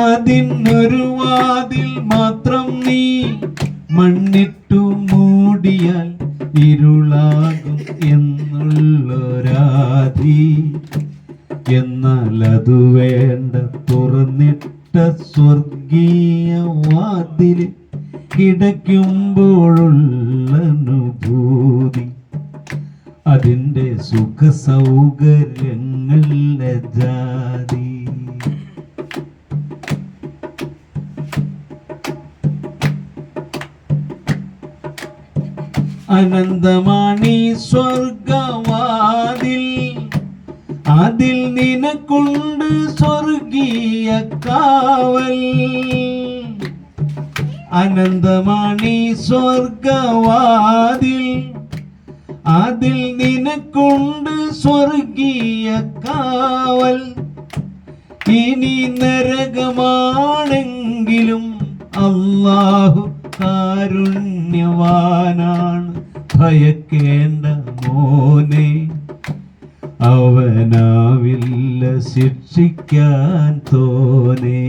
അതിനൊരു വാതിൽ മാത്രം നീ മണ്ണിട്ടു മൂടിയാൽ ഇരുളാകും എന്നുള്ളൊരാധി. എന്നാൽ അത് വേണ്ട, തുറന്നിട്ട സ്വർഗീയ വാതിൽ കിടക്കുമ്പോഴുള്ള അനുഭൂതി, അതിൻ്റെ സുഖ സൗകര്യങ്ങളുടെ ജാതി. അനന്തമാണീ സ്വർഗവാതിൽ, അതിൽ നിനക്കുണ്ട് സ്വർഗീയ കാവൽ. അനന്തമാണീ സ്വർഗവാതിൽ, അതിൽ നിനക്കുണ്ട് സ്വർഗീയ കാവൽ. ഇനി നരകമാണെങ്കിലും അല്ലാഹു കാരുണ്യവാനാണ്, ഭയക്കേണ്ട മോനെ. അവനാവില്ല ശിക്ഷിക്കാൻ തോനെ.